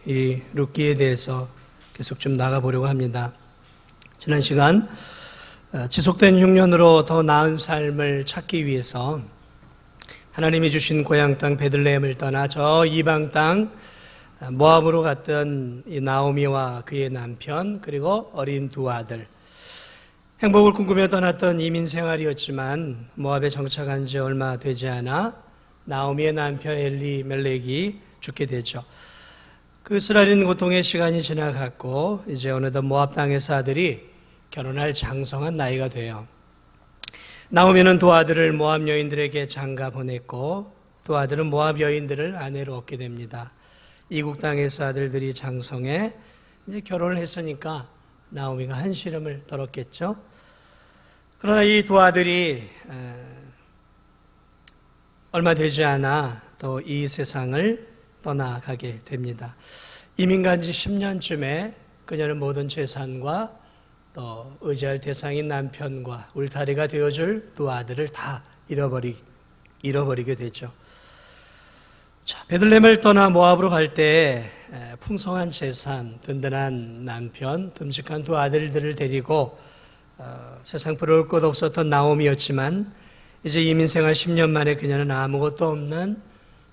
이 룻기에 대해서 계속 좀 나가보려고 합니다. 지난 시간 지속된 흉년으로 더 나은 삶을 찾기 위해서 하나님이 주신 고향 땅 베들레헴을 떠나 저 이방 땅 모압으로 갔던 이 나오미와 그의 남편 그리고 어린 두 아들, 행복을 꿈꾸며 떠났던 이민 생활이었지만 모압에 정착한 지 얼마 되지 않아 나오미의 남편 엘리멜렉이 죽게 되죠. 그 쓰라린 고통의 시간이 지나갔고 이제 어느덧 모압 땅에서 아들이 결혼할 장성한 나이가 돼요. 나오미는 두 아들을 모압 여인들에게 장가 보냈고 두 아들은 모압 여인들을 아내로 얻게 됩니다. 이국 땅에서 아들들이 장성해 이제 결혼을 했으니까 나오미가 한시름을 떨었겠죠. 그러나 이 두 아들이 얼마 되지 않아 또 이 세상을 떠나가게 됩니다. 이민 간 지 10년쯤에 그녀는 모든 재산과 또 의지할 대상인 남편과 울타리가 되어줄 두 아들을 다 잃어버리게 되죠. 자, 베들레헴을 떠나 모압으로 갈 때 풍성한 재산, 든든한 남편, 듬직한 두 아들들을 데리고 세상 부러울 것 없었던 나오미였지만 이제 이민생활 10년 만에 그녀는 아무것도 없는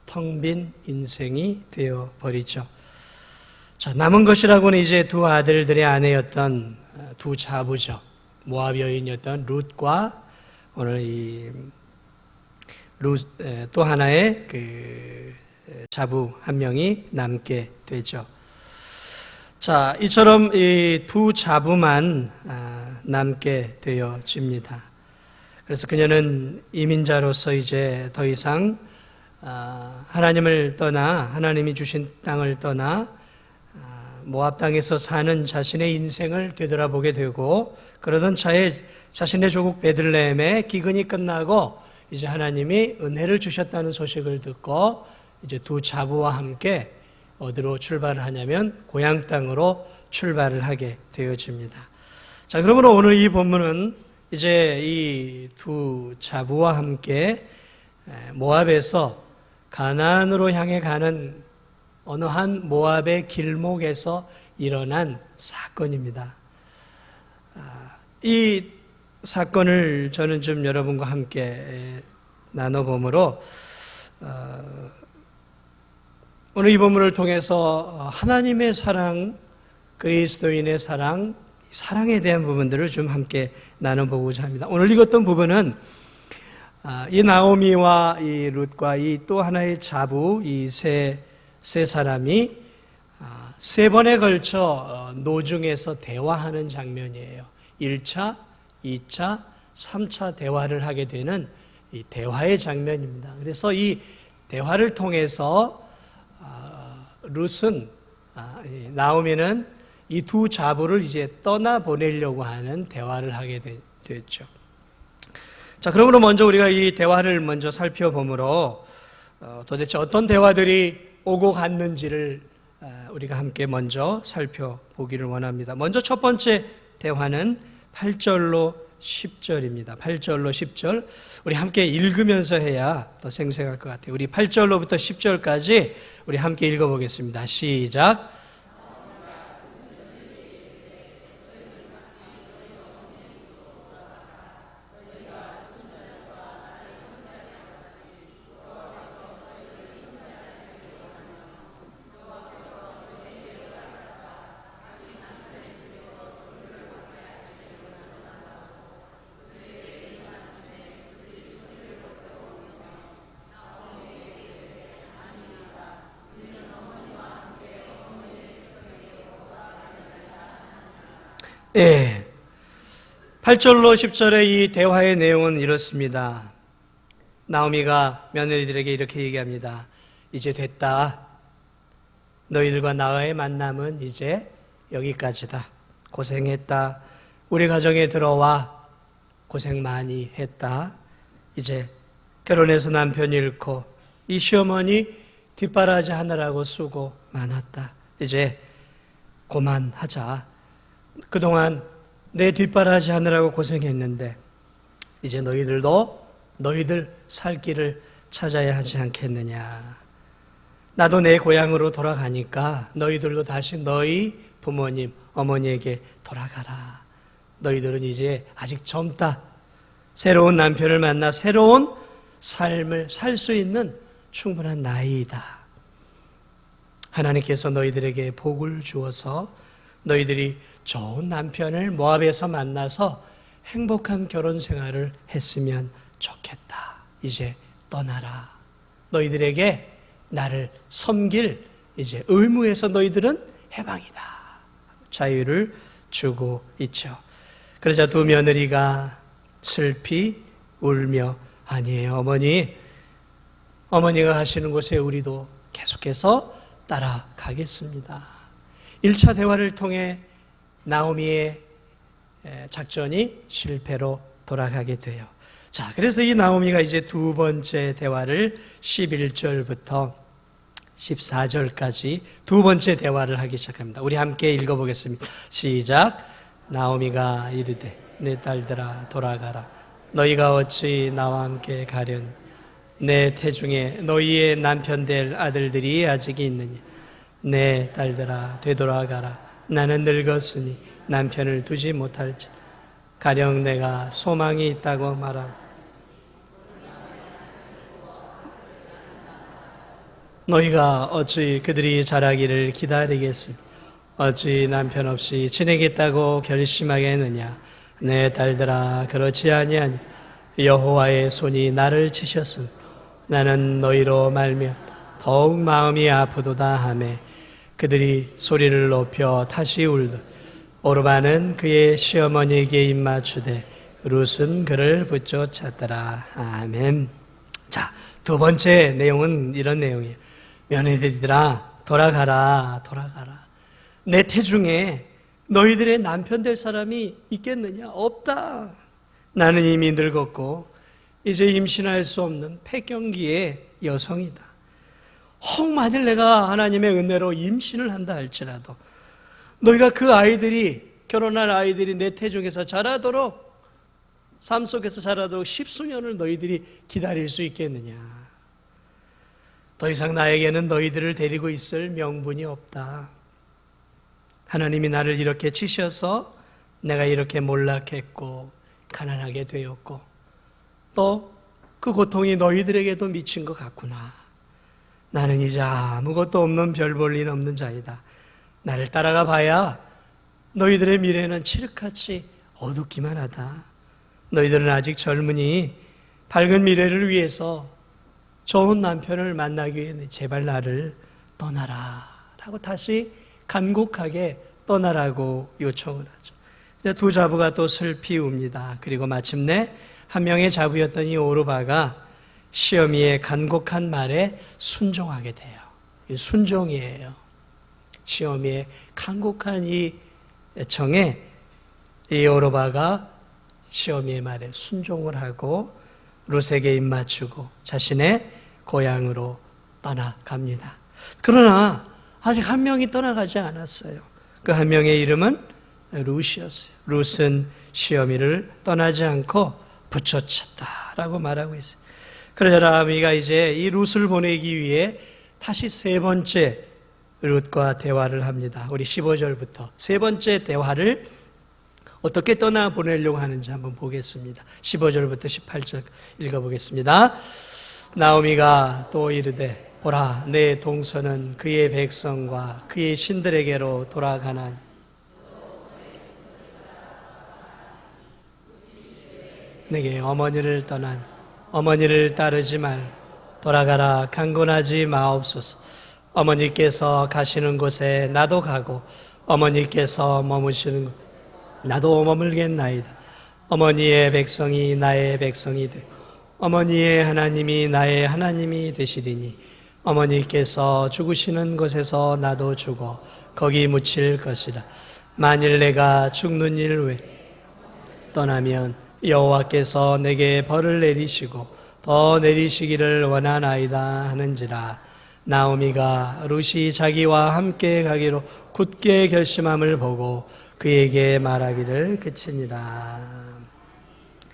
텅 빈 인생이 되어버리죠. 자, 남은 것이라고는 이제 두 아들들의 아내였던 두 자부죠. 모압 여인이었던 룻과 오늘 또 하나의 그 자부 한 명이 남게 되죠. 자, 이처럼 이 두 자부만 남게 되어집니다. 그래서 그녀는 이민자로서 이제 더 이상 하나님을 떠나 하나님이 주신 땅을 떠나 모압 땅에서 사는 자신의 인생을 되돌아보게 되고 그러던 차에 자신의 조국 베들레헴의 기근이 끝나고 이제 하나님이 은혜를 주셨다는 소식을 듣고 이제 두 자부와 함께 어디로 출발을 하냐면 고향 땅으로 출발을 하게 되어집니다. 자, 그러므로 오늘 이 본문은 이제 이 두 자부와 함께 모압에서 가나안으로 향해 가는 어느 한 모압의 길목에서 일어난 사건입니다. 이 사건을 저는 좀 여러분과 함께 나눠보므로 오늘 이 본문을 통해서 하나님의 사랑, 그리스도인의 사랑, 사랑에 대한 부분들을 좀 함께 나눠보고자 합니다. 오늘 읽었던 부분은 이 나오미와 이 룻과 이 또 하나의 자부, 이 세 사람이 세 번에 걸쳐 노중에서 대화하는 장면이에요. 1차, 2차, 3차 대화를 하게 되는 이 대화의 장면입니다. 그래서 이 대화를 통해서 룻은, 나오미는 이 두 자부를 이제 떠나보내려고 하는 대화를 하게 됐죠. 자, 그러므로 먼저 우리가 이 대화를 먼저 살펴보므로 도대체 어떤 대화들이 오고 갔는지를 우리가 함께 먼저 살펴보기를 원합니다. 먼저 첫 번째 대화는 8절로 10절입니다. 8절로 10절 우리 함께 읽으면서 해야 더 생생할 것 같아요. 우리 8절로부터 10절까지 우리 함께 읽어보겠습니다. 시작. 예. 8절로 10절의 이 대화의 내용은 이렇습니다. 나오미가 며느리들에게 이렇게 얘기합니다. 이제 됐다. 너희들과 나와의 만남은 이제 여기까지다. 고생했다. 우리 가정에 들어와 고생 많이 했다. 이제 결혼해서 남편 잃고 이 시어머니 뒷바라지 하느라고 수고 많았다. 이제 그만하자. 그동안 내 뒷바라지 하느라고 고생했는데 이제 너희들도 너희들 살 길을 찾아야 하지 않겠느냐. 나도 내 고향으로 돌아가니까 너희들도 다시 너희 부모님, 어머니에게 돌아가라. 너희들은 이제 아직 젊다. 새로운 남편을 만나 새로운 삶을 살 수 있는 충분한 나이이다. 하나님께서 너희들에게 복을 주어서 너희들이 좋은 남편을 모압에서 만나서 행복한 결혼 생활을 했으면 좋겠다. 이제 떠나라. 너희들에게 나를 섬길 이제 의무에서 너희들은 해방이다. 자유를 주고 있죠. 그러자 두 며느리가 슬피 울며 아니에요 어머니가 가시는 곳에 우리도 계속해서 따라가겠습니다. 1차 대화를 통해 나오미의 작전이 실패로 돌아가게 돼요. 자, 그래서 이 나오미가 이제 두 번째 대화를 11절부터 14절까지 두 번째 대화를 하기 시작합니다. 우리 함께 읽어보겠습니다. 시작. 나오미가 이르되 내 딸들아 돌아가라. 너희가 어찌 나와 함께 가려니 내 태중에 너희의 남편 될 아들들이 아직 있느냐. 내 딸들아 되돌아가라. 나는 늙었으니 남편을 두지 못할지 가령 내가 소망이 있다고 말하고 너희가 어찌 그들이 자라기를 기다리겠으며 어찌 남편 없이 지내겠다고 결심하겠느냐. 내 딸들아 그렇지 아니하니 여호와의 손이 나를 치셨으니 나는 너희로 말며 더욱 마음이 아프도다 하매 그들이 소리를 높여 다시 울듯 오르바는 그의 시어머니에게 입맞추되 룻은 그를 붙쫓았더라. 아멘. 자, 두 번째 내용은 이런 내용이에요. 며느리들아 돌아가라. 내 태중에 너희들의 남편 될 사람이 있겠느냐? 없다. 나는 이미 늙었고 이제 임신할 수 없는 폐경기의 여성이다. 혹 만일 내가 하나님의 은혜로 임신을 한다 할지라도 너희가 그 아이들이 결혼할 아이들이 내 태중에서 자라도록 삶 속에서 자라도록 십수년을 너희들이 기다릴 수 있겠느냐? 더 이상 나에게는 너희들을 데리고 있을 명분이 없다. 하나님이 나를 이렇게 치셔서 내가 이렇게 몰락했고 가난하게 되었고 또 그 고통이 너희들에게도 미친 것 같구나. 나는 이제 아무것도 없는 별 볼 일 없는 자이다. 나를 따라가 봐야 너희들의 미래는 칠흑같이 어둡기만 하다. 너희들은 아직 젊으니 밝은 미래를 위해서 좋은 남편을 만나기 위해 제발 나를 떠나라 라고 다시 간곡하게 떠나라고 요청을 하죠. 이제 두 자부가 또 슬피 웁니다. 그리고 마침내 한 명의 자부였던 이 오르바가 시어미의 간곡한 말에 순종하게 돼요. 이 순종이에요. 시어미의 간곡한 이 청에 이 오르바가 시어미의 말에 순종을 하고 룻에게 입맞추고 자신의 고향으로 떠나갑니다. 그러나 아직 한 명이 떠나가지 않았어요. 그 한 명의 이름은 룻이었어요. 룻은 시어미를 떠나지 않고 붙여쳤다라고 말하고 있어요. 그러자 나오미가 이제 이 룻을 보내기 위해 다시 세 번째 룻과 대화를 합니다. 우리 15절부터 세 번째 대화를 어떻게 떠나보내려고 하는지 한번 보겠습니다. 15절부터 18절 읽어보겠습니다. 나오미가 또 이르되 보라 내 동서는 그의 백성과 그의 신들에게로 돌아가나니 내게 어머니를 떠난 어머니를 따르지 말 돌아가라 강권하지 마옵소서. 어머니께서 가시는 곳에 나도 가고 어머니께서 머무시는 곳 나도 머물겠나이다. 어머니의 백성이 나의 백성이 되고 어머니의 하나님이 나의 하나님이 되시리니 어머니께서 죽으시는 곳에서 나도 죽어 거기 묻힐 것이라. 만일 내가 죽는 일 외에 떠나면 여호와께서 내게 벌을 내리시고 더 내리시기를 원하나이다 하는지라. 나오미가 룻이 자기와 함께 가기로 굳게 결심함을 보고 그에게 말하기를 그치니라.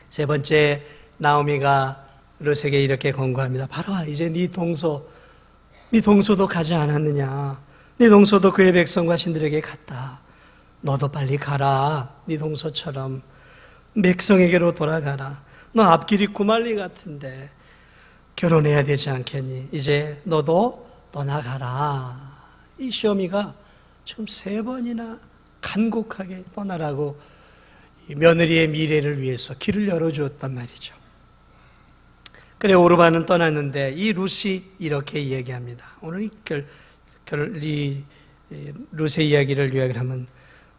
세 번째 나오미가 룻에게 이렇게 권고합니다. 봐라 이제 네 동서 네 동서도 가지 않았느냐? 네 동서도 그의 백성과 신들에게 갔다. 너도 빨리 가라. 네 동서처럼 백성에게로 돌아가라. 너 앞길이 구말리 같은데 결혼해야 되지 않겠니? 이제 너도 떠나가라. 이 시어미가 지금 3번이나 간곡하게 떠나라고 며느리의 미래를 위해서 길을 열어주었단 말이죠. 그래 오르반은 떠났는데 이 룻이 이렇게 이야기합니다. 오늘 이 룻의 이야기를 요약하면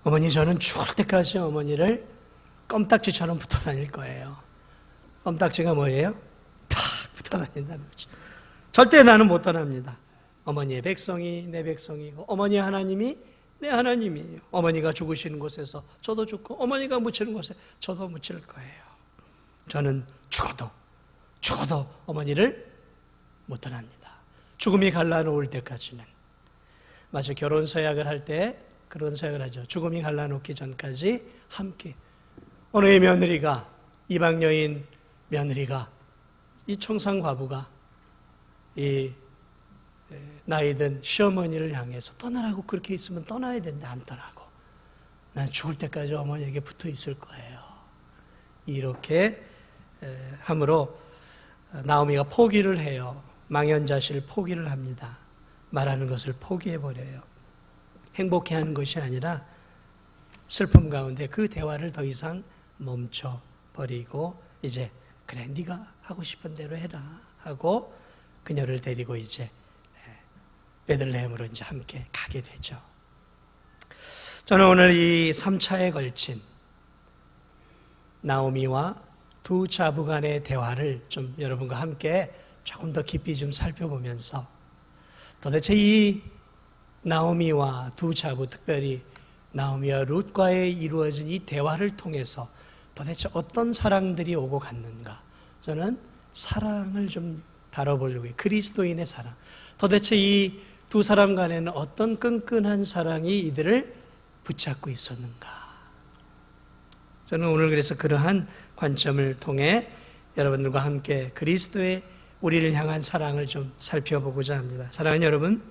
어머니 저는 죽을 때까지 어머니를 껌딱지처럼 붙어 다닐 거예요. 껌딱지가 뭐예요? 팍 붙어 다닌다는 거죠. 절대 나는 못 떠납니다. 어머니의 백성이 내 백성이고 어머니 하나님이 내 하나님이에요. 어머니가 죽으시는 곳에서 저도 죽고 어머니가 묻히는 곳에 저도 묻힐 거예요. 저는 죽어도 어머니를 못 떠납니다. 죽음이 갈라놓을 때까지는. 마치 결혼 서약을 할 때 그런 서약을 하죠. 죽음이 갈라놓기 전까지 함께. 어느 며느리가 이방 여인 며느리가 이 청상 과부가 이 나이든 시어머니를 향해서 떠나라고 그렇게 있으면 떠나야 되는데 안 떠나고 난 죽을 때까지 어머니에게 붙어 있을 거예요. 이렇게 함으로 나오미가 포기를 해요. 망연자실 포기를 합니다. 말하는 것을 포기해버려요. 행복해하는 것이 아니라 슬픔 가운데 그 대화를 더 이상 멈춰버리고 이제 그래 네가 하고 싶은 대로 해라 하고 그녀를 데리고 이제 베들레헴으로 이제 함께 가게 되죠. 저는 오늘 이 3차에 걸친 나오미와 두 자부 간의 대화를 좀 여러분과 함께 조금 더 깊이 좀 살펴보면서 도대체 이 나오미와 두 자부, 특별히 나오미와 룻과의 이루어진 이 대화를 통해서 도대체 어떤 사랑들이 오고 갔는가? 저는 사랑을 좀 다뤄보려고 해요. 그리스도인의 사랑. 도대체 이 두 사람 간에는 어떤 끈끈한 사랑이 이들을 붙잡고 있었는가? 저는 오늘 그래서 그러한 관점을 통해 여러분들과 함께 그리스도의 우리를 향한 사랑을 좀 살펴보고자 합니다. 사랑하는 여러분,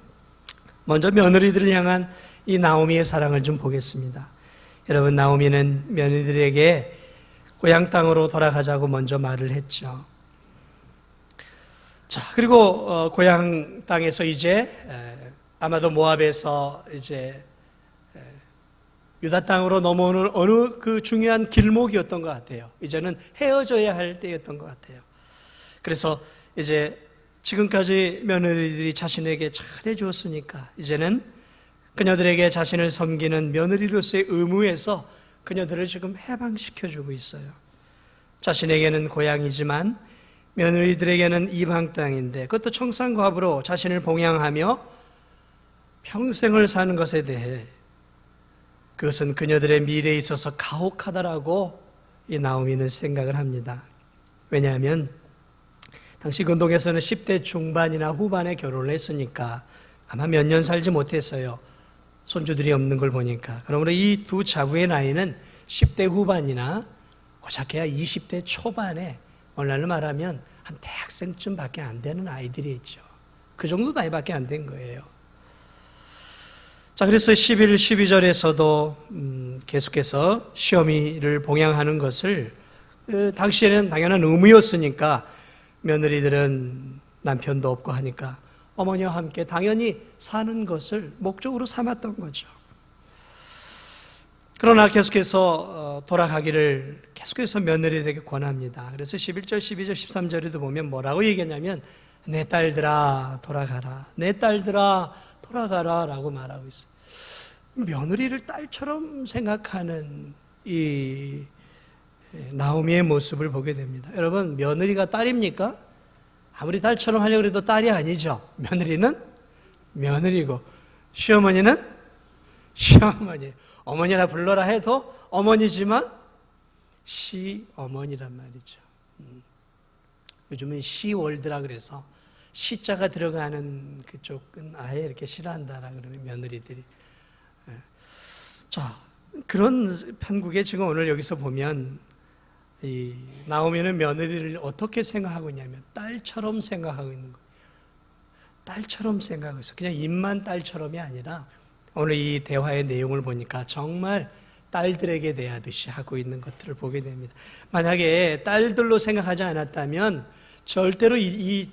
먼저 며느리들을 향한 이 나오미의 사랑을 좀 보겠습니다. 여러분, 나오미는 며느리들에게 고향 땅으로 돌아가자고 먼저 말을 했죠. 자, 그리고 고향 땅에서 이제 아마도 모압에서 이제 유다 땅으로 넘어오는 어느 그 중요한 길목이었던 것 같아요. 이제는 헤어져야 할 때였던 것 같아요. 그래서 이제 지금까지 며느리들이 자신에게 잘해주었으니까 이제는 그녀들에게 자신을 섬기는 며느리로서의 의무에서 그녀들을 지금 해방시켜주고 있어요. 자신에게는 고향이지만 며느리들에게는 이방 땅인데 그것도 청산과부로 자신을 봉양하며 평생을 사는 것에 대해 그것은 그녀들의 미래에 있어서 가혹하다라고 이 나오미는 생각을 합니다. 왜냐하면 당시 근동에서는 10대 중반이나 후반에 결혼을 했으니까 아마 몇 년 살지 못했어요. 손주들이 없는 걸 보니까. 그러므로 이 두 자부의 나이는 10대 후반이나 고작해야 20대 초반에 오늘날로 말하면 한 대학생쯤밖에 안 되는 아이들이 있죠. 그 정도 나이밖에 안 된 거예요. 자, 그래서 11, 12절에서도 계속해서 시어미를 봉양하는 것을 당시에는 당연한 의무였으니까 며느리들은 남편도 없고 하니까 어머니와 함께 당연히 사는 것을 목적으로 삼았던 거죠. 그러나 계속해서 돌아가기를 계속해서 며느리들에게 권합니다. 그래서 11절, 12절, 13절에도 보면 뭐라고 얘기했냐면 내 딸들아 돌아가라. 내 딸들아 돌아가라 라고 말하고 있어요. 며느리를 딸처럼 생각하는 이 나오미의 모습을 보게 됩니다. 여러분, 며느리가 딸입니까? 아무리 딸처럼 하려고 해도 딸이 아니죠. 며느리는 며느리고 시어머니는 시어머니. 어머니라 불러라 해도 어머니지만 시어머니란 말이죠. 요즘은 시월드라 그래서 시자가 들어가는 그쪽은 아예 이렇게 싫어한다라 그러는 며느리들이. 자, 그런 편국에 지금 오늘 여기서 보면 이 나오미는 며느리를 어떻게 생각하고 있냐면 딸처럼 생각하고 있는 거예요. 딸처럼 생각하고 있어요. 그냥 입만 딸처럼이 아니라 오늘 이 대화의 내용을 보니까 정말 딸들에게 대하듯이 하고 있는 것들을 보게 됩니다. 만약에 딸들로 생각하지 않았다면 절대로 이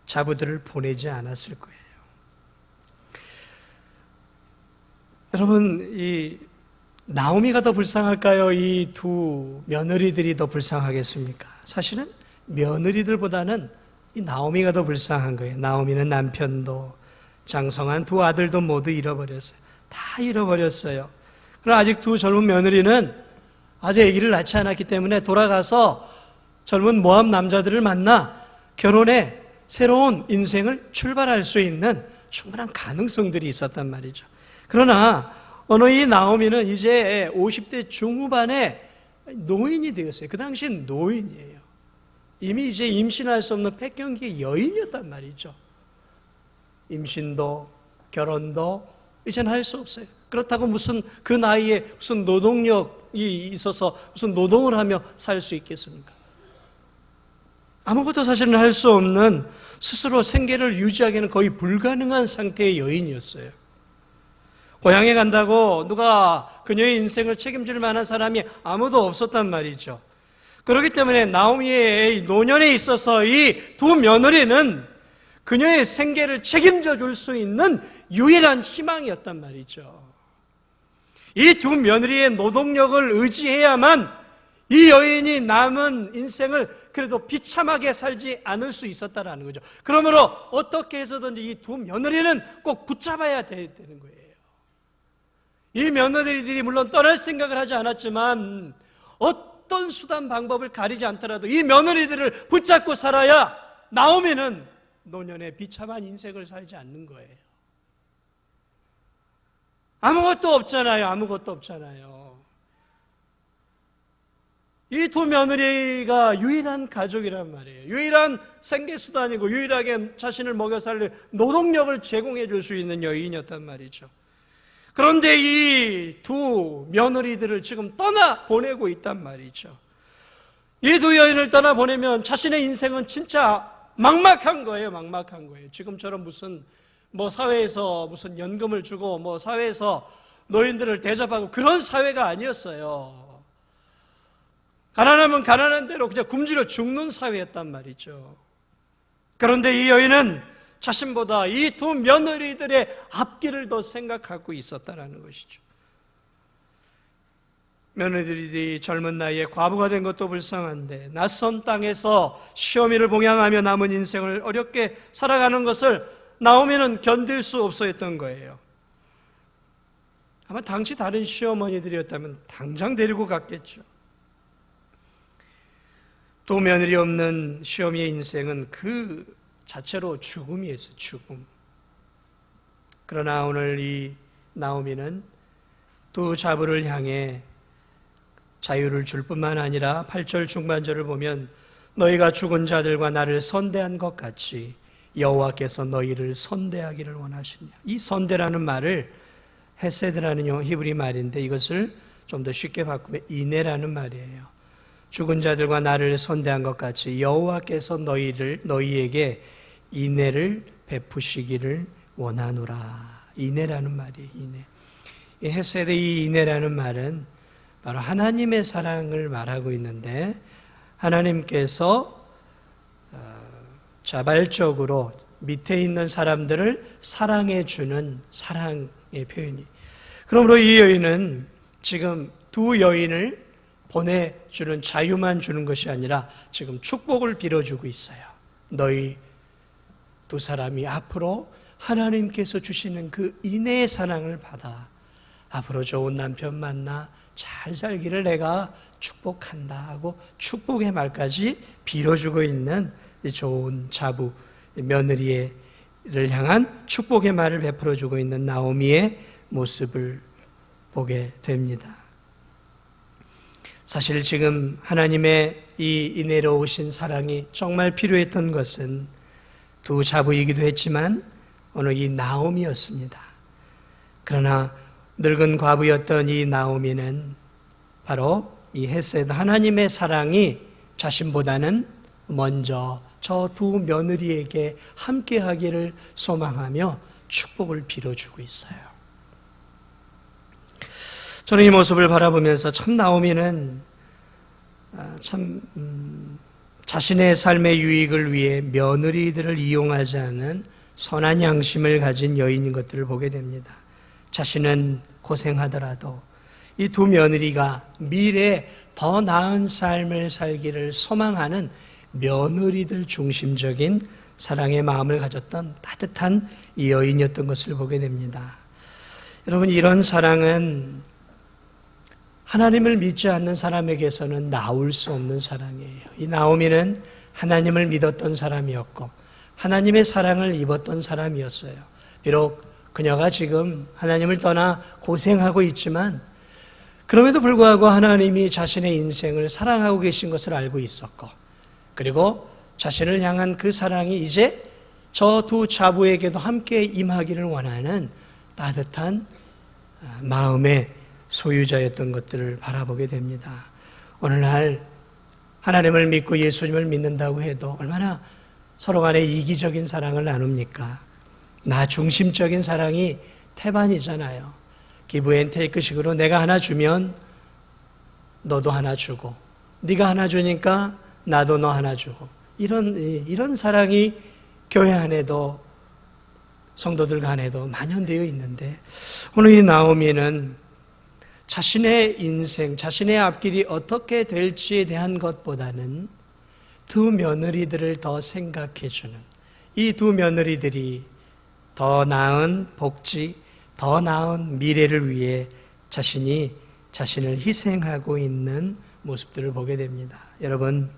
자부들을 보내지 않았을 거예요. 여러분, 이 나오미가 더 불쌍할까요? 이 두 며느리들이 더 불쌍하겠습니까? 사실은 며느리들보다는 이 나오미가 더 불쌍한 거예요. 나오미는 남편도 장성한 두 아들도 모두 잃어버렸어요. 다 잃어버렸어요. 그러나 아직 두 젊은 며느리는 아직 아기를 낳지 않았기 때문에 돌아가서 젊은 모압 남자들을 만나 결혼해 새로운 인생을 출발할 수 있는 충분한 가능성들이 있었단 말이죠. 그러나 어느 이 나오미는 이제 50대 중후반에 노인이 되었어요. 그 당시엔 노인이에요. 이미 이제 임신할 수 없는 폐경기의 여인이었단 말이죠. 임신도 결혼도 이제는 할 수 없어요. 그렇다고 무슨 그 나이에 무슨 노동력이 있어서 무슨 노동을 하며 살 수 있겠습니까? 아무것도 사실은 할 수 없는 스스로 생계를 유지하기는 거의 불가능한 상태의 여인이었어요. 고향에 간다고 누가 그녀의 인생을 책임질 만한 사람이 아무도 없었단 말이죠. 그렇기 때문에 나오미의 노년에 있어서 이 두 며느리는 그녀의 생계를 책임져 줄 수 있는 유일한 희망이었단 말이죠. 이 두 며느리의 노동력을 의지해야만 이 여인이 남은 인생을 그래도 비참하게 살지 않을 수 있었다라는 거죠. 그러므로 어떻게 해서든지 이 두 며느리는 꼭 붙잡아야 되는 거예요. 이 며느리들이 물론 떠날 생각을 하지 않았지만 어떤 수단 방법을 가리지 않더라도 이 며느리들을 붙잡고 살아야 나오미는 노년에 비참한 인생을 살지 않는 거예요. 아무것도 없잖아요. 아무것도 없잖아요. 이 두 며느리가 유일한 가족이란 말이에요. 유일한 생계수단이고 유일하게 자신을 먹여 살릴 노동력을 제공해 줄 수 있는 여인이었단 말이죠. 그런데 이 두 며느리들을 지금 떠나보내고 있단 말이죠. 이 두 여인을 떠나보내면 자신의 인생은 진짜 막막한 거예요. 막막한 거예요. 지금처럼 무슨 사회에서 무슨 연금을 주고 사회에서 노인들을 대접하고 그런 사회가 아니었어요. 가난하면 가난한 대로 그냥 굶주려 죽는 사회였단 말이죠. 그런데 이 여인은 자신보다 이 두 며느리들의 앞길을 더 생각하고 있었다는 것이죠. 며느리들이 젊은 나이에 과부가 된 것도 불쌍한데 낯선 땅에서 시어미를 봉양하며 남은 인생을 어렵게 살아가는 것을 나오미는 견딜 수 없어 했던 거예요. 아마 당시 다른 시어머니들이었다면 당장 데리고 갔겠죠. 두 며느리 없는 시어미의 인생은 그 자체로 죽음이었어요. 죽음. 그러나 오늘 이 나오미는 두 자부를 향해 자유를 줄 뿐만 아니라 8절 중반절을 보면 너희가 죽은 자들과 나를 선대한 것 같이 여호와께서 너희를 선대하기를 원하시냐. 이 선대라는 말을 헤세드라는 히브리 말인데 이것을 좀 더 쉽게 바꾸면 인애라는 말이에요. 죽은 자들과 나를 선대한 것 같이 여호와께서 너희에게 인애를 베푸시기를 원하노라. 인애라는 말이에요. 인애. 이 헤세드 이 인애라는 말은 바로 하나님의 사랑을 말하고 있는데 하나님께서 자발적으로 밑에 있는 사람들을 사랑해 주는 사랑의 표현이. 그러므로 이 여인은 지금 두 여인을 보내주는 자유만 주는 것이 아니라 지금 축복을 빌어주고 있어요. 너희 두 사람이 앞으로 하나님께서 주시는 그 인애의 사랑을 받아 앞으로 좋은 남편 만나 잘 살기를 내가 축복한다 하고 축복의 말까지 빌어주고 있는 좋은 자부 며느리를 향한 축복의 말을 베풀어주고 있는 나오미의 모습을 보게 됩니다. 사실 지금 하나님의 이 인애로우신 사랑이 정말 필요했던 것은 두 자부이기도 했지만 오늘 이 나오미였습니다. 그러나 늙은 과부였던 이 나오미는 바로 이 헤세드 하나님의 사랑이 자신보다는 먼저 저 두 며느리에게 함께하기를 소망하며 축복을 빌어주고 있어요. 저는 이 모습을 바라보면서 참 나오미는 자신의 삶의 유익을 위해 며느리들을 이용하지 않은 선한 양심을 가진 여인인 것들을 보게 됩니다. 자신은 고생하더라도 이 두 며느리가 미래에 더 나은 삶을 살기를 소망하는 며느리들 중심적인 사랑의 마음을 가졌던 따뜻한 이 여인이었던 것을 보게 됩니다. 여러분, 이런 사랑은 하나님을 믿지 않는 사람에게서는 나올 수 없는 사랑이에요. 이 나오미는 하나님을 믿었던 사람이었고 하나님의 사랑을 입었던 사람이었어요. 비록 그녀가 지금 하나님을 떠나 고생하고 있지만 그럼에도 불구하고 하나님이 자신의 인생을 사랑하고 계신 것을 알고 있었고, 그리고 자신을 향한 그 사랑이 이제 저 두 자부에게도 함께 임하기를 원하는 따뜻한 마음의 소유자였던 것들을 바라보게 됩니다. 오늘날 하나님을 믿고 예수님을 믿는다고 해도 얼마나 서로 간에 이기적인 사랑을 나눕니까? 나 중심적인 사랑이 태반이잖아요. 기브 앤 테이크식으로 내가 하나 주면 너도 하나 주고, 네가 하나 주니까 나도 너 하나 주고, 이런 사랑이 교회 안에도 성도들 간에도 만연되어 있는데, 오늘 이 나오미는 자신의 인생, 자신의 앞길이 어떻게 될지에 대한 것보다는 두 며느리들을 더 생각해 주는, 이 두 며느리들이 더 나은 복지, 더 나은 미래를 위해 자신을 희생하고 있는 모습들을 보게 됩니다. 여러분,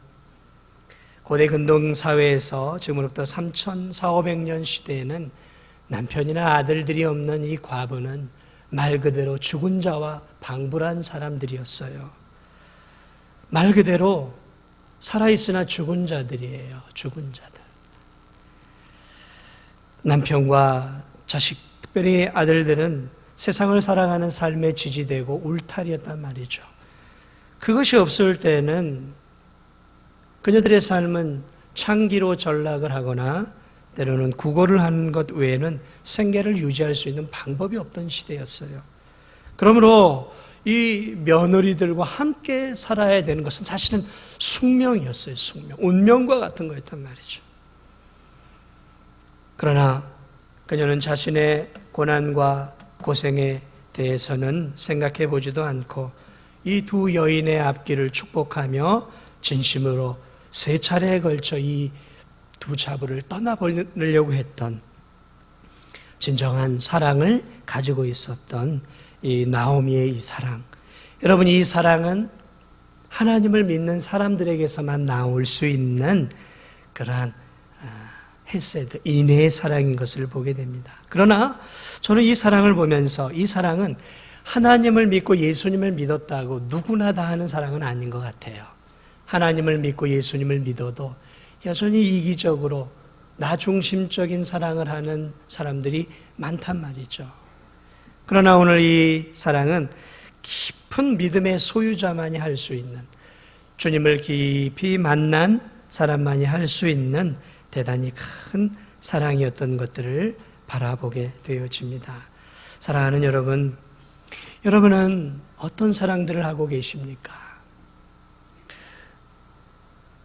고대 근동사회에서 지금으로부터 3,400~500년 시대에는 남편이나 아들들이 없는 이 과부는 말 그대로 죽은 자와 방불한 사람들이었어요. 말 그대로 살아있으나 죽은 자들이에요. 죽은 자들. 남편과 자식, 특별히 아들들은 세상을 살아가는 삶의 지지되고 울타리였단 말이죠. 그것이 없을 때는 그녀들의 삶은 창기로 전락을 하거나 때로는 구걸을 하는 것 외에는 생계를 유지할 수 있는 방법이 없던 시대였어요. 그러므로 이 며느리들과 함께 살아야 되는 것은 사실은 숙명이었어요. 숙명. 운명과 같은 거였단 말이죠. 그러나 그녀는 자신의 고난과 고생에 대해서는 생각해 보지도 않고 이 두 여인의 앞길을 축복하며 진심으로 3차례에 걸쳐 이 두 자부를 떠나보려고 했던 진정한 사랑을 가지고 있었던 이 나오미의 이 사랑. 여러분, 이 사랑은 하나님을 믿는 사람들에게서만 나올 수 있는 그러한 헤세드, 인애의 사랑인 것을 보게 됩니다. 그러나 저는 이 사랑을 보면서 이 사랑은 하나님을 믿고 예수님을 믿었다고 누구나 다 하는 사랑은 아닌 것 같아요. 하나님을 믿고 예수님을 믿어도 여전히 이기적으로 나 중심적인 사랑을 하는 사람들이 많단 말이죠. 그러나 오늘 이 사랑은 깊은 믿음의 소유자만이 할 수 있는, 주님을 깊이 만난 사람만이 할 수 있는 대단히 큰 사랑이었던 것들을 바라보게 되어집니다. 사랑하는 여러분, 여러분은 어떤 사랑들을 하고 계십니까?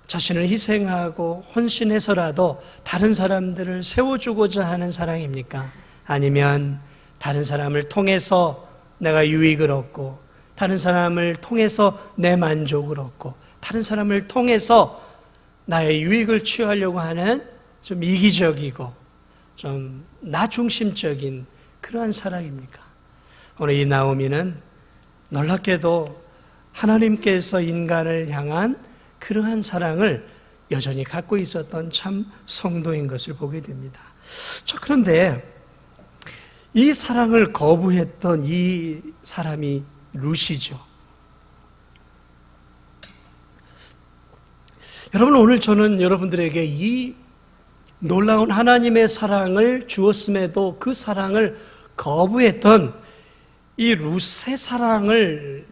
자신을 희생하고 헌신해서라도 다른 사람들을 세워주고자 하는 사랑입니까? 아니면 다른 사람을 통해서 내가 유익을 얻고, 다른 사람을 통해서 내 만족을 얻고, 다른 사람을 통해서 나의 유익을 취하려고 하는 좀 이기적이고 좀 나 중심적인 그러한 사랑입니까? 오늘 이 나오미는 놀랍게도 하나님께서 인간을 향한 그러한 사랑을 여전히 갖고 있었던 참 성도인 것을 보게 됩니다. 자, 그런데 이 사랑을 거부했던 이 사람이 룻이죠. 여러분, 오늘 저는 여러분들에게 이 놀라운 하나님의 사랑을 주었음에도 그 사랑을 거부했던 이 룻의 사랑을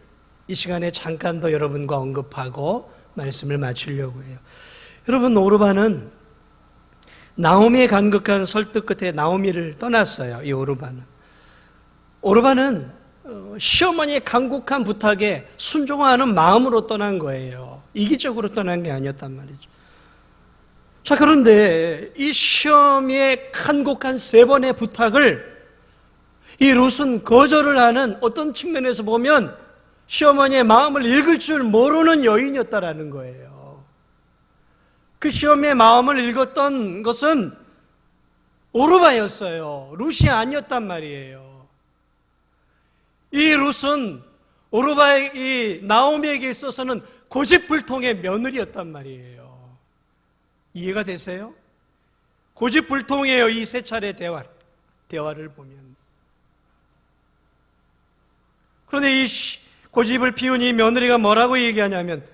이 시간에 잠깐 더 여러분과 언급하고 말씀을 마치려고 해요. 여러분, 오르반은 나오미의 간극한 설득 끝에 나오미를 떠났어요. 이 오르바는. 오르바는 시어머니의 간곡한 부탁에 순종하는 마음으로 떠난 거예요. 이기적으로 떠난 게 아니었단 말이죠. 자, 그런데 이 시어머니의 간곡한 3번의 부탁을 이 룻은 거절을 하는, 어떤 측면에서 보면 시어머니의 마음을 읽을 줄 모르는 여인이었다라는 거예요. 그 시어머니의 마음을 읽었던 것은 오르바였어요. 룻이 아니었단 말이에요. 이 룻은 오르바의 이 나오미에게 있어서는 고집불통의 며느리였단 말이에요. 이해가 되세요? 고집불통이에요. 이 3차례 대화를 보면. 그런데 이 고집을 피운 이 며느리가 뭐라고 얘기하냐면,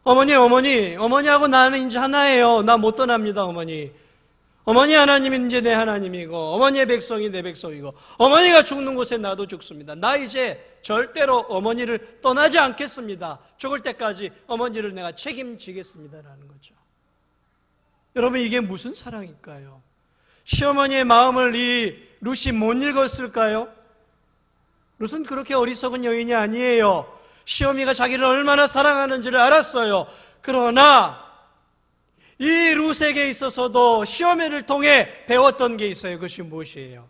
어머니하고 나는 이제 하나예요. 나 못 떠납니다, 어머니. 어머니 하나님은 이제 내 하나님이고, 어머니의 백성이 내 백성이고, 어머니가 죽는 곳에 나도 죽습니다. 나 이제 절대로 어머니를 떠나지 않겠습니다. 죽을 때까지 어머니를 내가 책임지겠습니다라는 거죠. 여러분, 이게 무슨 사랑일까요? 시어머니의 마음을 이 룻이 못 읽었을까요? 룻은 그렇게 어리석은 여인이 아니에요. 시어머니가 자기를 얼마나 사랑하는지를 알았어요. 그러나 이 룻에게 있어서도 시어머니를 통해 배웠던 게 있어요. 그것이 무엇이에요?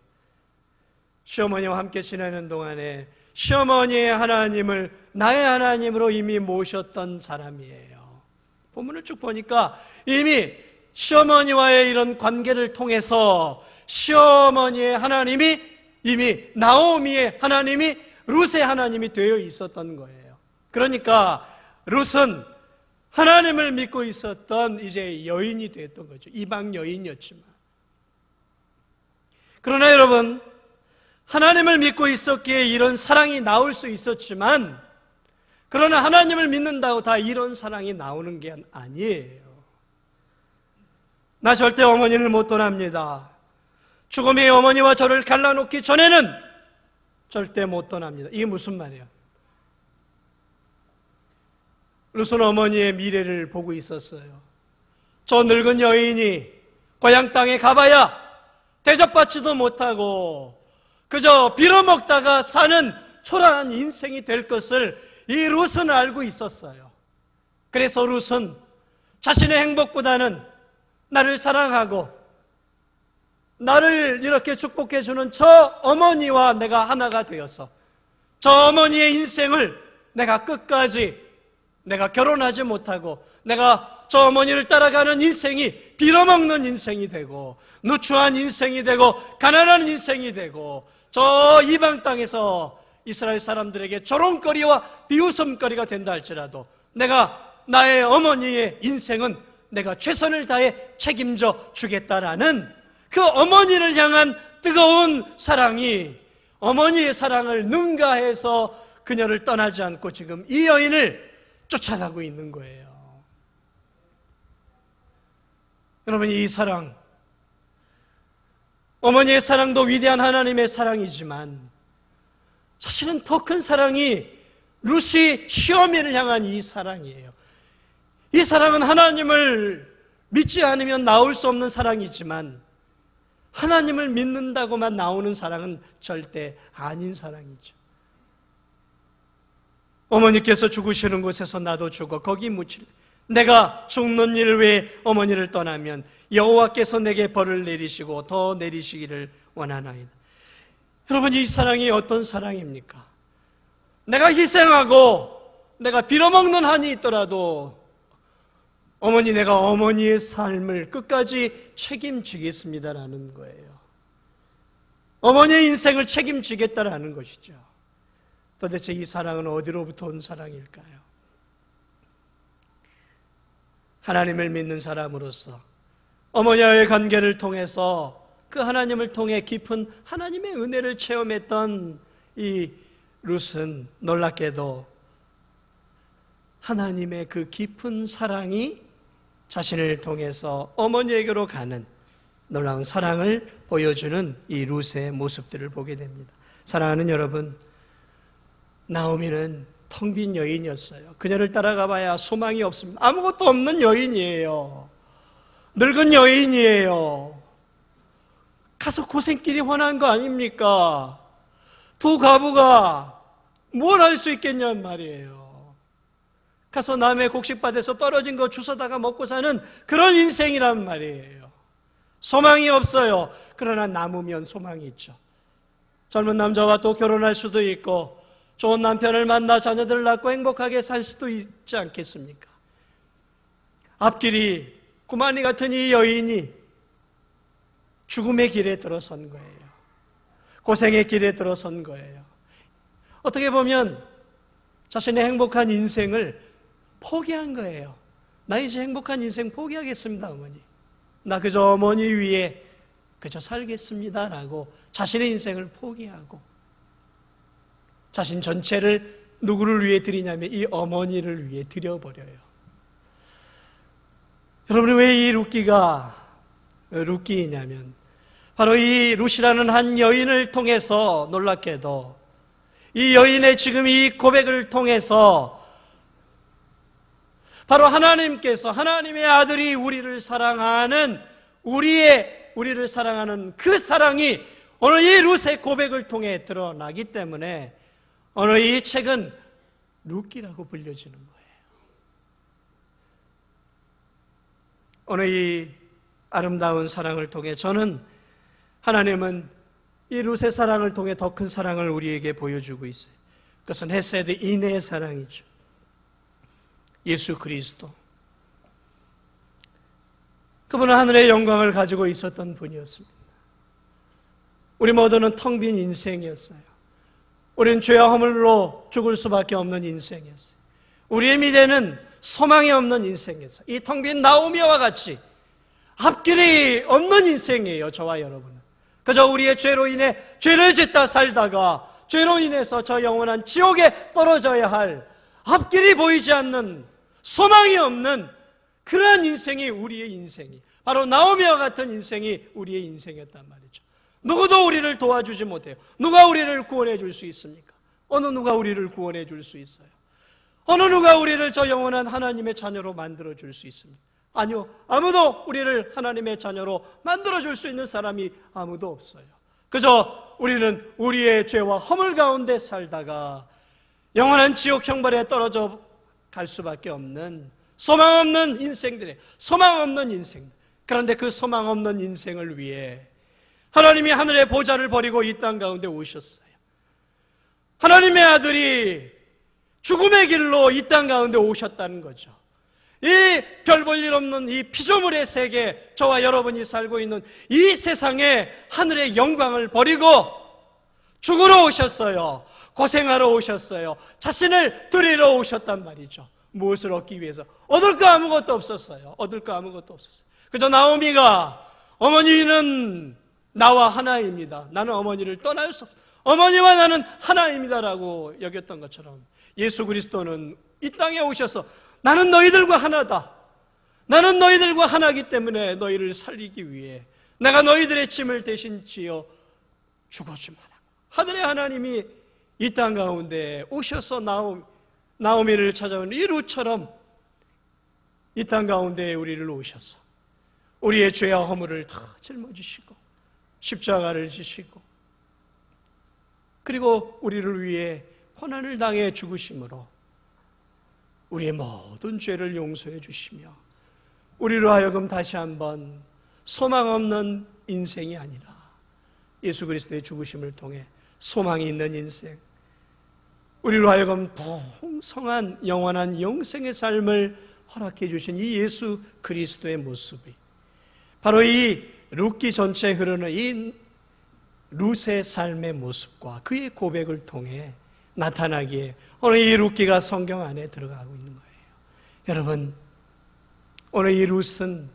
시어머니와 함께 지내는 동안에 시어머니의 하나님을 나의 하나님으로 이미 모셨던 사람이에요. 본문을 쭉 보니까 이미 시어머니와의 이런 관계를 통해서 시어머니의 하나님이 이미 나오미의 하나님이 룻의 하나님이 되어 있었던 거예요. 그러니까 룻은 하나님을 믿고 있었던 이제 여인이 됐던 거죠. 이방 여인이었지만. 그러나 여러분, 하나님을 믿고 있었기에 이런 사랑이 나올 수 있었지만, 그러나 하나님을 믿는다고 다 이런 사랑이 나오는 게 아니에요. 나 절대 어머니를 못 떠납니다. 죽음의 어머니와 저를 갈라놓기 전에는 절대 못 떠납니다. 이게 무슨 말이에요? 룻은 어머니의 미래를 보고 있었어요. 저 늙은 여인이 고향 땅에 가봐야 대접받지도 못하고 그저 빌어먹다가 사는 초라한 인생이 될 것을 이 룻은 알고 있었어요. 그래서 룻은 자신의 행복보다는 나를 사랑하고 나를 이렇게 축복해주는 저 어머니와 내가 하나가 되어서 저 어머니의 인생을 내가 끝까지 내가 결혼하지 못하고 내가 저 어머니를 따라가는 인생이 빌어먹는 인생이 되고 누추한 인생이 되고 가난한 인생이 되고 저 이방 땅에서 이스라엘 사람들에게 조롱거리와 비웃음거리가 된다 할지라도 내가 나의 어머니의 인생은 내가 최선을 다해 책임져 주겠다라는 그 어머니를 향한 뜨거운 사랑이 어머니의 사랑을 능가해서 그녀를 떠나지 않고 지금 이 여인을 쫓아가고 있는 거예요. 여러분, 이 사랑, 어머니의 사랑도 위대한 하나님의 사랑이지만 사실은 더 큰 사랑이 룻이 시어머니를 향한 이 사랑이에요. 이 사랑은 하나님을 믿지 않으면 나올 수 없는 사랑이지만 하나님을 믿는다고만 나오는 사랑은 절대 아닌 사랑이죠. 어머니께서 죽으시는 곳에서 나도 죽어 거기 묻힐래. 내가 죽는 일 외에 어머니를 떠나면 여호와께서 내게 벌을 내리시고 더 내리시기를 원하나이다. 여러분, 이 사랑이 어떤 사랑입니까? 내가 희생하고 내가 빌어먹는 한이 있더라도 내가 어머니의 삶을 끝까지 책임지겠습니다라는 거예요. 어머니의 인생을 책임지겠다라는 것이죠. 도대체 이 사랑은 어디로부터 온 사랑일까요? 하나님을 믿는 사람으로서 어머니와의 관계를 통해서 그 하나님을 통해 깊은 하나님의 은혜를 체험했던 이 룻은 놀랍게도 하나님의 그 깊은 사랑이 자신을 통해서 어머니에게로 가는 놀라운 사랑을 보여주는 이 룻의 모습들을 보게 됩니다. 사랑하는 여러분, 나오미는 텅 빈 여인이었어요. 그녀를 따라가 봐야 소망이 없습니다. 아무것도 없는 여인이에요. 늙은 여인이에요. 가서 고생길이 훤한 거 아닙니까? 두 과부가 뭘 할 수 있겠냔 말이에요. 가서 남의 곡식밭에서 떨어진 거 주워다가 먹고 사는 그런 인생이란 말이에요. 소망이 없어요. 그러나 남으면 소망이 있죠. 젊은 남자와 또 결혼할 수도 있고 좋은 남편을 만나 자녀들을 낳고 행복하게 살 수도 있지 않겠습니까? 앞길이 구만이 같은 이 여인이 죽음의 길에 들어선 거예요. 고생의 길에 들어선 거예요. 어떻게 보면 자신의 행복한 인생을 포기한 거예요. 나 이제 행복한 인생 포기하겠습니다, 어머니. 나 그저 어머니 위에 그저 살겠습니다라고 자신의 인생을 포기하고 자신 전체를 누구를 위해 드리냐면 이 어머니를 위해 드려버려요. 여러분, 왜 이 룻기이냐면 바로 이 룻이라는 한 여인을 통해서 놀랍게도 이 여인의 지금 이 고백을 통해서 바로 하나님께서 하나님의 아들이 우리를 사랑하는 우리를 사랑하는 그 사랑이 오늘 이 룻의 고백을 통해 드러나기 때문에 오늘 이 책은 룻기라고 불려지는 거예요. 오늘 이 아름다운 사랑을 통해 저는 하나님은 이 룻의 사랑을 통해 더 큰 사랑을 우리에게 보여주고 있어요. 그것은 헤세드 인애의 사랑이죠. 예수 그리스도. 그분은 하늘의 영광을 가지고 있었던 분이었습니다. 우리 모두는 텅 빈 인생이었어요. 우리는 죄와 허물로 죽을 수밖에 없는 인생이었어요. 우리의 미래는 소망이 없는 인생이었어요. 이 텅 빈 나오미와 같이 앞길이 없는 인생이에요. 저와 여러분은 그저 우리의 죄로 인해 죄를 짓다 살다가 죄로 인해서 저 영원한 지옥에 떨어져야 할 앞길이 보이지 않는 소망이 없는 그러한 인생이 우리의 인생이 바로 나오미와 같은 인생이 우리의 인생이었단 말이죠. 누구도 우리를 도와주지 못해요. 누가 우리를 구원해 줄 수 있습니까? 어느 누가 우리를 구원해 줄 수 있어요? 어느 누가 우리를 저 영원한 하나님의 자녀로 만들어 줄 수 있습니까? 아니요, 아무도 우리를 하나님의 자녀로 만들어줄 수 있는 사람이 아무도 없어요. 그저 우리는 우리의 죄와 허물 가운데 살다가 영원한 지옥 형벌에 떨어져 갈 수밖에 없는 소망 없는 인생들이에요. 소망 없는 인생. 그런데 그 소망 없는 인생을 위해 하나님이 하늘의 보좌를 버리고 이 땅 가운데 오셨어요. 하나님의 아들이 죽음의 길로 이 땅 가운데 오셨다는 거죠. 이 별 볼 일 없는 이 피조물의 세계, 저와 여러분이 살고 있는 이 세상에 하늘의 영광을 버리고 죽으러 오셨어요. 고생하러 오셨어요. 자신을 드리러 오셨단 말이죠. 무엇을 얻기 위해서? 얻을 거 아무것도 없었어요. 얻을 거 아무것도 없었어요. 그저 나오미가 어머니는 나와 하나입니다. 나는 어머니를 떠날 수 없어. 어머니와 나는 하나입니다라고 여겼던 것처럼 예수 그리스도는 이 땅에 오셔서 나는 너희들과 하나다. 나는 너희들과 하나이기 때문에 너희를 살리기 위해 내가 너희들의 짐을 대신 지어 죽어주마라. 하늘의 하나님이 이 땅 가운데 오셔서 나오미를 찾아온 이 룻처럼 이 땅 가운데 우리를 오셔서 우리의 죄와 허물을 다 짊어지시고 십자가를 지시고 그리고 우리를 위해 고난을 당해 죽으심으로 우리의 모든 죄를 용서해 주시며 우리로 하여금 다시 한번 소망 없는 인생이 아니라 예수 그리스도의 죽으심을 통해 소망이 있는 인생, 우리로 하여금 풍성한 영원한 영생의 삶을 허락해 주신 이 예수 그리스도의 모습이 바로 이 룻기 전체에 흐르는 이 룻의 삶의 모습과 그의 고백을 통해 나타나기에 오늘 이 룻기가 성경 안에 들어가고 있는 거예요. 여러분, 오늘 이 룻은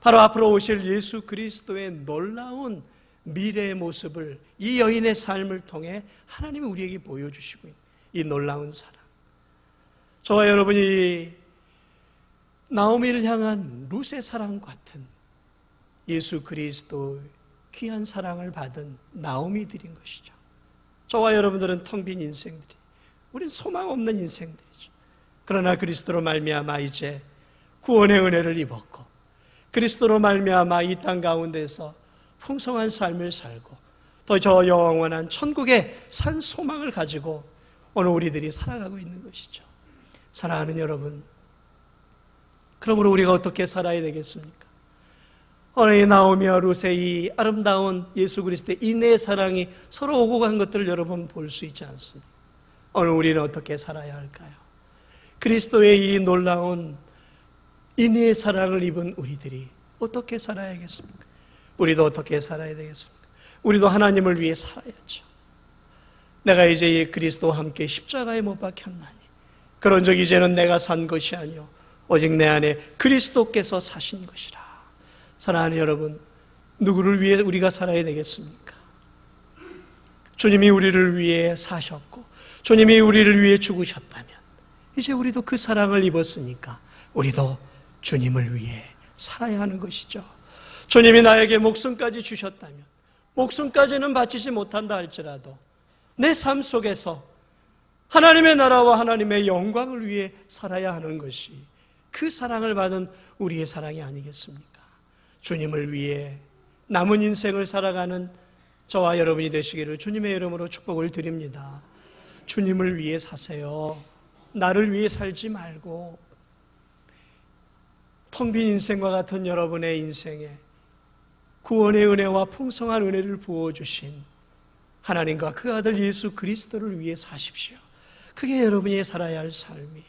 바로 앞으로 오실 예수 그리스도의 놀라운 미래의 모습을 이 여인의 삶을 통해 하나님이 우리에게 보여주시고 있는 이 놀라운 사랑. 저와 여러분이 나오미를 향한 룻의 사랑 같은 예수 그리스도의 귀한 사랑을 받은 나오미들인 것이죠. 저와 여러분들은 텅 빈 인생들이, 우린 소망 없는 인생들이죠. 그러나 그리스도로 말미암아 이제 구원의 은혜를 입었고 그리스도로 말미암아 이 땅 가운데서 풍성한 삶을 살고 또 저 영원한 천국의 산 소망을 가지고 오늘 우리들이 살아가고 있는 것이죠. 사랑하는 여러분, 그러므로 우리가 어떻게 살아야 되겠습니까? 오늘 이 나오미와 룻의 이 아름다운 예수 그리스도의 인내의 사랑이 서로 오고 간 것들을 여러분 볼 수 있지 않습니까? 오늘 우리는 어떻게 살아야 할까요? 그리스도의 이 놀라운 인내의 사랑을 입은 우리들이 어떻게 살아야겠습니까? 우리도 어떻게 살아야 되겠습니까? 우리도 하나님을 위해 살아야죠. 내가 이제 이 그리스도와 함께 십자가에 못 박혔나니 그런 적 이제는 내가 산 것이 아니요 오직 내 안에 그리스도께서 사신 것이라. 사랑하는 여러분, 누구를 위해 우리가 살아야 되겠습니까? 주님이 우리를 위해 사셨고 주님이 우리를 위해 죽으셨다면 이제 우리도 그 사랑을 입었으니까 우리도 주님을 위해 살아야 하는 것이죠. 주님이 나에게 목숨까지 주셨다면 목숨까지는 바치지 못한다 할지라도 내 삶 속에서 하나님의 나라와 하나님의 영광을 위해 살아야 하는 것이 그 사랑을 받은 우리의 사랑이 아니겠습니까? 주님을 위해 남은 인생을 살아가는 저와 여러분이 되시기를 주님의 이름으로 축복을 드립니다. 주님을 위해 사세요. 나를 위해 살지 말고 텅 빈 인생과 같은 여러분의 인생에 구원의 은혜와 풍성한 은혜를 부어주신 하나님과 그 아들 예수 그리스도를 위해 사십시오. 그게 여러분이 살아야 할 삶이에요.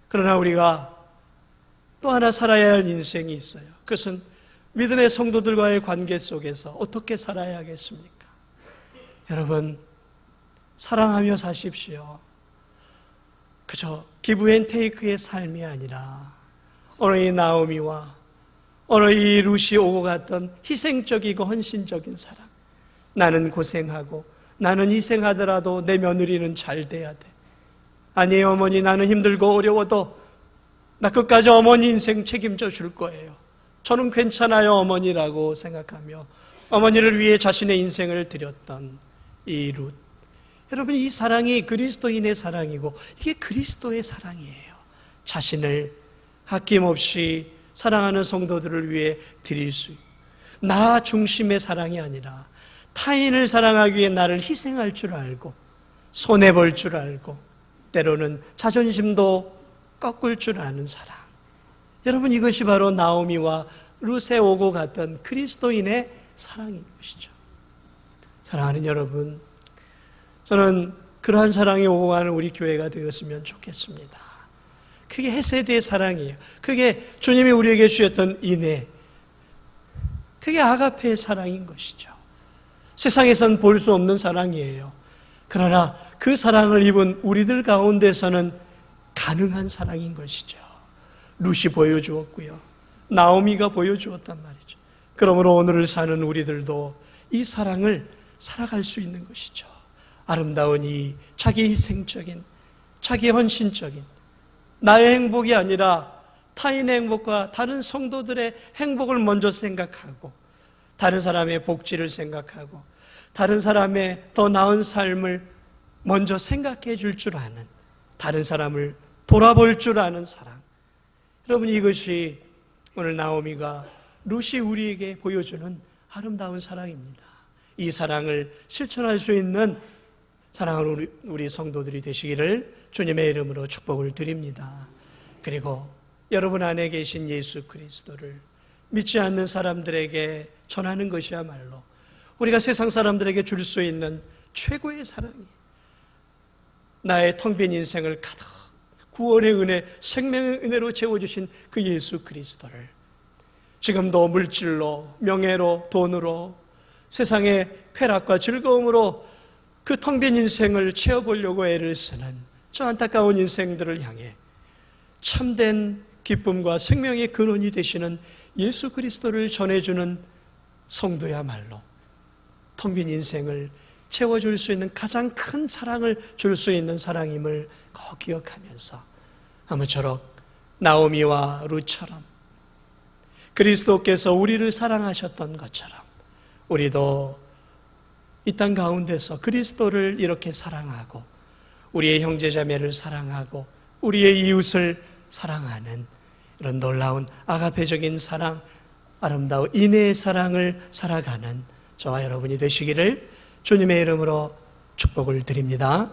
그러나 우리가 또 하나 살아야 할 인생이 있어요. 그것은 믿음의 성도들과의 관계 속에서 어떻게 살아야 하겠습니까? 여러분, 사랑하며 사십시오. 그저 기브 앤 테이크의 삶이 아니라 오늘 이 나오미와 오늘 이 룻이 오고 갔던 희생적이고 헌신적인 사랑. 나는 고생하고 나는 희생하더라도 내 며느리는 잘 돼야 돼. 아니에요, 어머니, 나는 힘들고 어려워도 나 끝까지 어머니 인생 책임져 줄 거예요. 저는 괜찮아요, 어머니라고 생각하며 어머니를 위해 자신의 인생을 드렸던 이 룻. 여러분, 이 사랑이 그리스도인의 사랑이고 이게 그리스도의 사랑이에요. 자신을 아낌없이 사랑하는 성도들을 위해 드릴 수 있고 나 중심의 사랑이 아니라 타인을 사랑하기 위해 나를 희생할 줄 알고 손해볼 줄 알고 때로는 자존심도 꺾을 줄 아는 사랑. 여러분, 이것이 바로 나오미와 룻에 오고 갔던 그리스도인의 사랑인 것이죠. 사랑하는 여러분, 저는 그러한 사랑이 오고 가는 우리 교회가 되었으면 좋겠습니다. 그게 헤세드의 사랑이에요. 그게 주님이 우리에게 주셨던 인애, 그게 아가페의 사랑인 것이죠. 세상에선 볼 수 없는 사랑이에요. 그러나 그 사랑을 입은 우리들 가운데서는 가능한 사랑인 것이죠. 룻이 보여주었고요, 나오미가 보여주었단 말이죠. 그러므로 오늘을 사는 우리들도 이 사랑을 살아갈 수 있는 것이죠. 아름다운 이 자기 희생적인, 자기 헌신적인 나의 행복이 아니라 타인의 행복과 다른 성도들의 행복을 먼저 생각하고 다른 사람의 복지를 생각하고 다른 사람의 더 나은 삶을 먼저 생각해 줄 줄 아는, 다른 사람을 돌아볼 줄 아는 사랑. 여러분, 이것이 오늘 나오미가 룻이 우리에게 보여주는 아름다운 사랑입니다. 이 사랑을 실천할 수 있는 사랑하는 우리 성도들이 되시기를 주님의 이름으로 축복을 드립니다. 그리고 여러분 안에 계신 예수 그리스도를 믿지 않는 사람들에게 전하는 것이야말로 우리가 세상 사람들에게 줄 수 있는 최고의 사랑이에요. 나의 텅 빈 인생을 가득 구원의 은혜, 생명의 은혜로 채워주신 그 예수 그리스도를 지금도 물질로, 명예로, 돈으로, 세상의 쾌락과 즐거움으로 그 텅 빈 인생을 채워보려고 애를 쓰는 저 안타까운 인생들을 향해 참된 기쁨과 생명의 근원이 되시는 예수 그리스도를 전해주는 성도야말로 텅 빈 인생을 채워줄 수 있는 가장 큰 사랑을 줄 수 있는 사랑임을 꼭 기억하면서 아무쪼록 나오미와 룻처럼 그리스도께서 우리를 사랑하셨던 것처럼 우리도 이 땅 가운데서 그리스도를 이렇게 사랑하고 우리의 형제자매를 사랑하고 우리의 이웃을 사랑하는 그런 놀라운 아가페적인 사랑, 아름다운 인애의 사랑을 살아가는 저와 여러분이 되시기를 주님의 이름으로 축복을 드립니다.